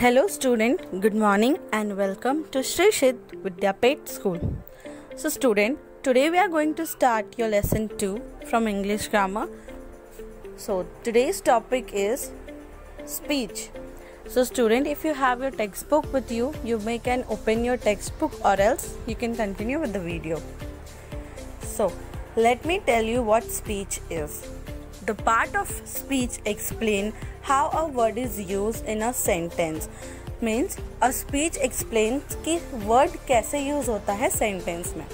Hello student, good morning and welcome to Shri Shid Vidyapet School. So student, today we are going to start your lesson 2 from English grammar. So today's topic is speech. So student, if you have your textbook with you, you can open your textbook or else you can continue with the video. So let me tell you what speech is. The part of speech explain how a word is used in a sentence. Means a speech explains कि word कैसे use होता है sentence में.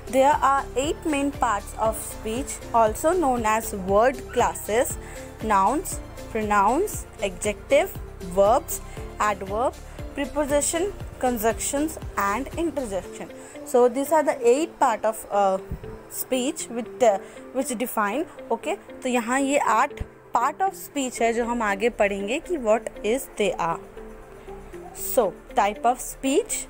There are 8 main parts of speech, also known as word classes: nouns, pronouns, adjective, verbs, adverb, preposition, conjunctions, and interjection. So these are the 8 part of speech which define. Okay, तो यहाँ ये 8 part of speech है जो हम आगे पढ़ेंगे कि what is they are. So type of speech: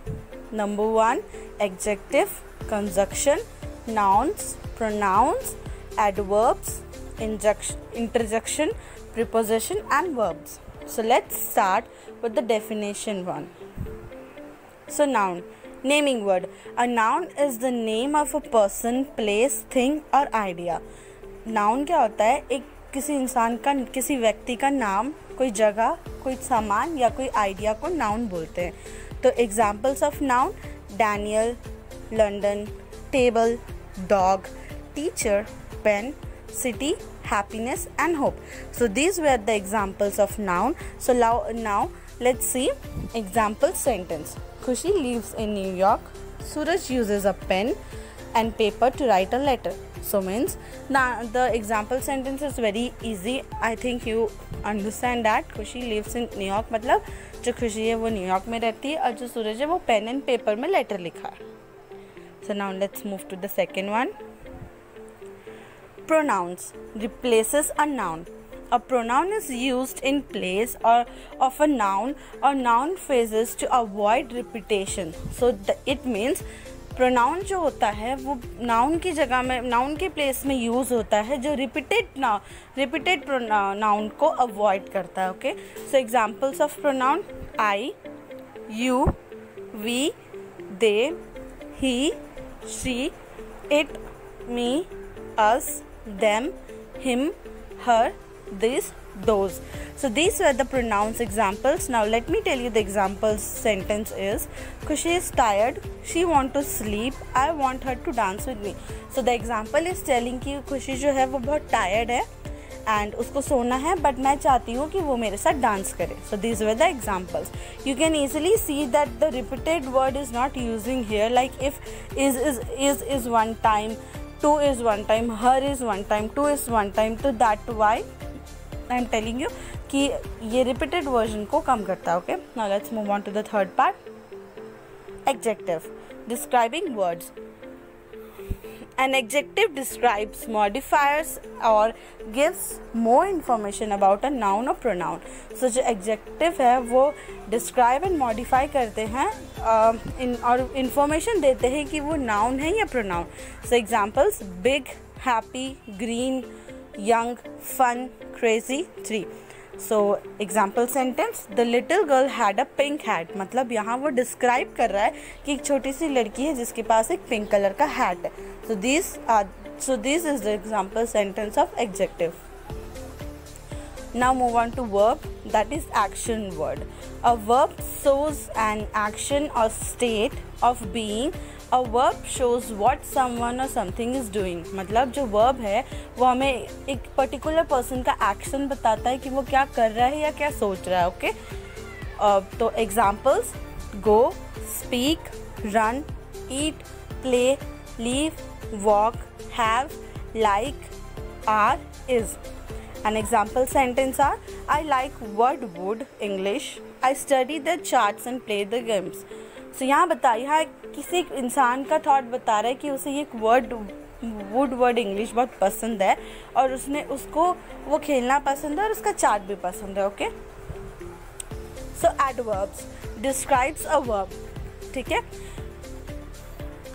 number 1, adjective, conjunction, nouns, pronouns, adverbs, interjection, preposition, and verbs. So let's start with the definition 1. So noun, naming word. A noun is the name of a person, place, thing or idea. Noun क्या होता है? एक किसी इंसान का, किसी व्यक्ति का नाम, कोई जगह, कोई सामान या कोई आइडिया को नाउन बोलते हैं. तो examples of noun: Daniel, London, table, dog, teacher, pen, city, happiness and hope. So these were the examples of noun. So now let's see example sentence. Khushi lives in New York. Suraj uses a pen and paper to write a letter. So means now the example sentence is very easy. I think you understand that. Khushi lives in New York मतलब जो खुशी है वो New York में रहती है और जो सूरज है वो पेन एंड पेपर में लेटर लिखा है. So now let's move to the second one. Pronouns replaces a noun. A pronoun is used in place or of a noun or noun phrases to avoid repetition. So it means pronoun जो होता है वो noun की जगह में, noun के place में use होता है जो repeated noun को avoid करता है. Okay, so examples of pronoun: I, you, we, they, he, she, it, me, us, them, him, her, this, those. So these were the pronouns examples. Now let me tell you the examples sentence is: Khushi is tired, she want to sleep, I want her to dance with me. So the example is telling कि खुशी जो है वो बहुत tired है and उसको सोना है but मैं चाहती हूँ कि वो मेरे साथ डांस करे. So these were the examples. You can easily see that the repeated word is not using here, like if is one time, to is one time, her is one time, to is one time. तो that why I am telling you कि ये repeated version को कम करता है. Okay, now let's move on to the third part. Adjective, describing words. An adjective describes, modifies or gives more information about a noun or pronoun. So जो adjective है वो describe and modify करते हैं और information देते हैं कि वो noun है या pronoun. So examples: big, happy, green, young, fun, crazy, tree. So example sentence: the little girl had a pink hat. मतलब यहाँ वो describe कर रहा है कि एक छोटी सी लड़की है जिसके पास एक pink color का hat है. So this is the example sentence of adjective. Now move on to verb, that is action word. A verb shows an action or state of being. A verb shows what someone or something is doing. मतलब जो verb है वो हमें एक particular person का action बताता है कि वो क्या कर रहा है या क्या सोच रहा है. Okay, तो examples: go, speak, run, eat, play, leave, walk, have, like, are, is. An example sentence are: I like word wood, English. I study the charts and play the games. So यहाँ किसी इंसान का thought बता रहा है कि उसे ये वुड वर्ड इंग्लिश बहुत पसंद है और उसको वो खेलना पसंद है और उसका चार्ट भी पसंद है. Okay, so adverbs describes a verb. ठीक है,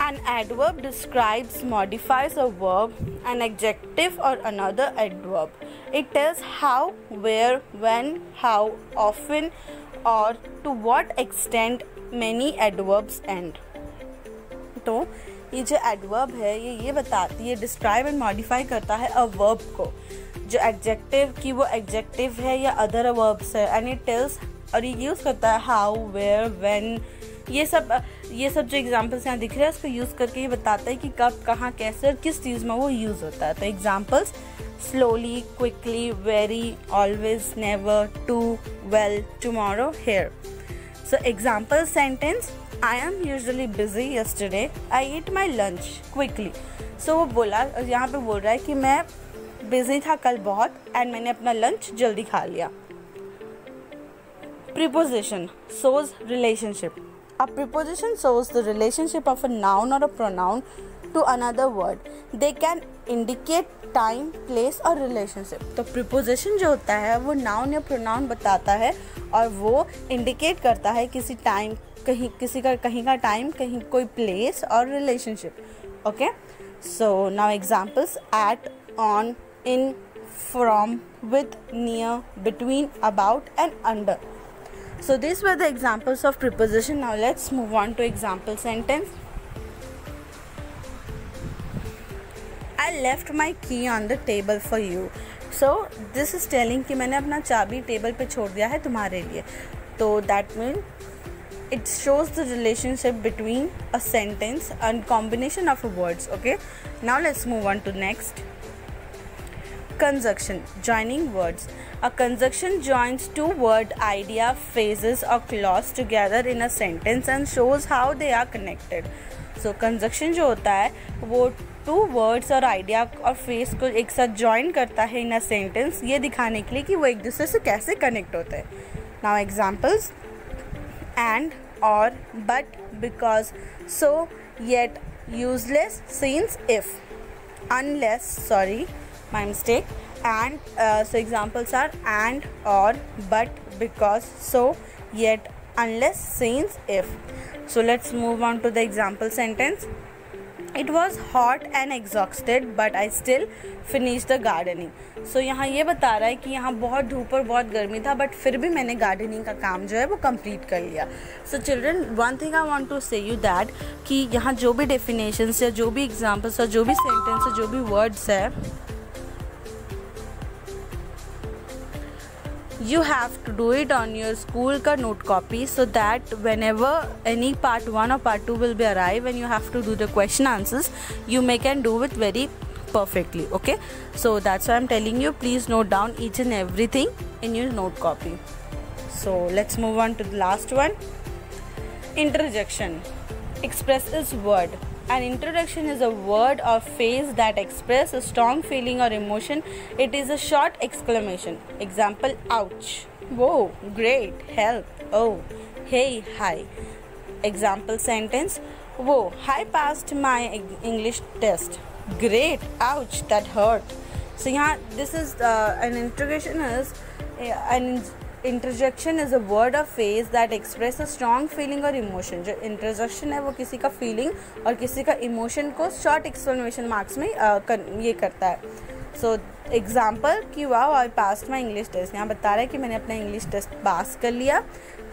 An adverb describes, modifies a verb, an adjective or another adverb. It tells how, where, when, how, often और to what extent many adverbs and. तो ये जो adverb है ये बताती है, डिस्क्राइब एंड मॉडिफाई करता है अ वर्ब को, जो एडजेक्टिव की वो एडजेक्टिव है या अदर वर्ब्स है, एंड इट टेल्स, और ये यूज़ करता है हाउ, वेयर, व्हेन, ये सब जो एग्जांपल्स यहाँ दिख रहे हैं उसको यूज़ करके ये बताता है कि कब, कहाँ, कैसे और किस चीज़ में वो यूज़ होता है। तो examples slowly, quickly, very, always, never, too, well, tomorrow, here. So example sentence, I am usually busy yesterday. I ate my lunch quickly. So वो बोला, यहाँ पे बोल रहा है कि मैं बिजी था कल बहुत एंड मैंने अपना लंच जल्दी खा लिया। Preposition shows relationship. A preposition shows the relationship of a noun or a pronoun to another word. They can indicate time, place और relationship. तो preposition जो होता है वो noun या pronoun बताता है और वो indicate करता है किसी टाइम, कहीं का टाइम, कहीं कोई प्लेस और relationship. Okay, so now examples, at, on, in, from, with, near, between, about and under. So this were the examples of preposition. Now let's move on to example sentence. I left my key on the table for you. So this is telling कि मैंने अपना चाबी table पे छोड़ दिया है तुम्हारे लिए। तो that mean it shows the relationship between a sentence and combination of words. Okay, now let's move on to next. Conjunction, joining words. A conjunction joins two word, idea, phrases or clause together in a sentence and shows how they are connected. So conjunction जो होता है वो two words और idea और phrase को एक साथ join करता है in a sentence, ये दिखाने के लिए कि वो एक दूसरे से कैसे connect होते हैं। Now examples, and, or, but, because, so, yet, useless, since, if, unless, sorry, my mistake, and, so examples are and, or, but, because, so, yet, unless, since, if. So let's move on to the example sentence. It was hot and exhausted but I still finished the gardening. So यहाँ ये बता रहा है कि यहाँ बहुत धूप और बहुत गर्मी था बट फिर भी मैंने गार्डनिंग का काम जो है वो कंप्लीट कर लिया। So children, one thing I want to say you that कि यहाँ जो भी डेफिनेशंस या जो भी एग्जांपल्स और जो भी सेंटेंस और जो भी वर्ड्स है, you have to do it on your school ka note copy so that whenever any part 1 or part 2 will be arrive and you have to do the question answers, you can do it very perfectly. Okay, so that's why I'm telling you, please note down each and everything in your note copy. So let's move on to the last one. Interjection expresses word. An introduction is a word or phrase that expresses a strong feeling or emotion. It is a short exclamation. Example, ouch, whoa, great, help, oh, hey, hi. Example sentence, whoa, I passed my English test. Great, ouch, that hurt. So यहाँ this is an interrogation is an interjection is a word of face that express a strong feeling और emotion. जो interjection है वो किसी का feeling और किसी का इमोशन को शॉर्ट एक्सप्लेनेशन मार्क्स में ये करता है। सो एग्जाम्पल कि wow I passed my English test, यहाँ बता रहा है कि मैंने अपना इंग्लिश टेस्ट पास कर लिया।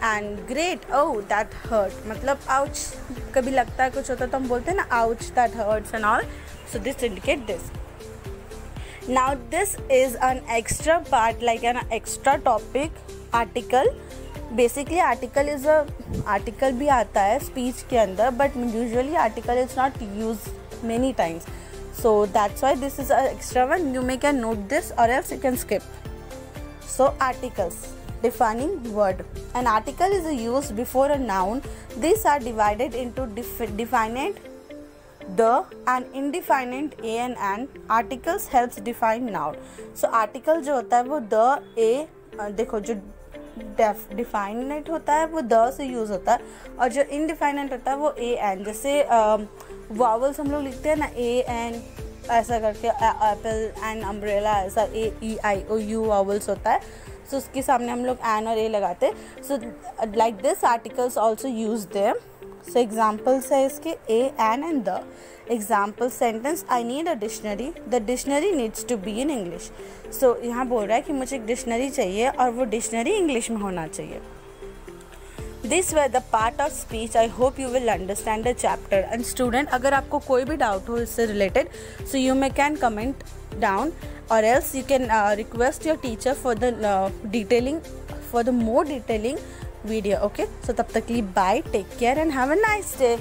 And great, oh that hurt, मतलब आउच, कभी लगता है कुछ होता है तो हम बोलते हैं ना ouch that hurts and all. So this indicate this. Now this is an extra part, like an extra topic, article. Basically article is a article भी आता है speech के अंदर, but usually article is not used many times. So that's why this is an extra one. You can note this or else you can skip. So articles, defining word. An article is used before a noun. These are divided into definite, the and indefinite a and an. Articles helps define noun. So article जो होता है वो the a, देखो जो definite होता है वो the से यूज़ होता है और जो indefinite होता है वो a and। जैसे vowels हम लोग लिखते हैं ना a and ऐसा करके, apple and umbrella ऐसा a e i o u vowels होता है। So उसके सामने हम लोग an और a लगाते हैं। So like this articles also used there. So examples है इसके a, an and the. Example sentence, I need a dictionary. The dictionary needs to be in English. So यहाँ बोल रहा है कि मुझे एक डिक्शनरी चाहिए और वो डिक्शनरी इंग्लिश में होना चाहिए। This were the part of speech. I hope you will understand the chapter. And student, अगर आपको कोई भी डाउट हो इससे related, so you may can comment down, or else you can request your teacher for the more detailing video. Okay, so tab tak ke liye bye, take care and have a nice day.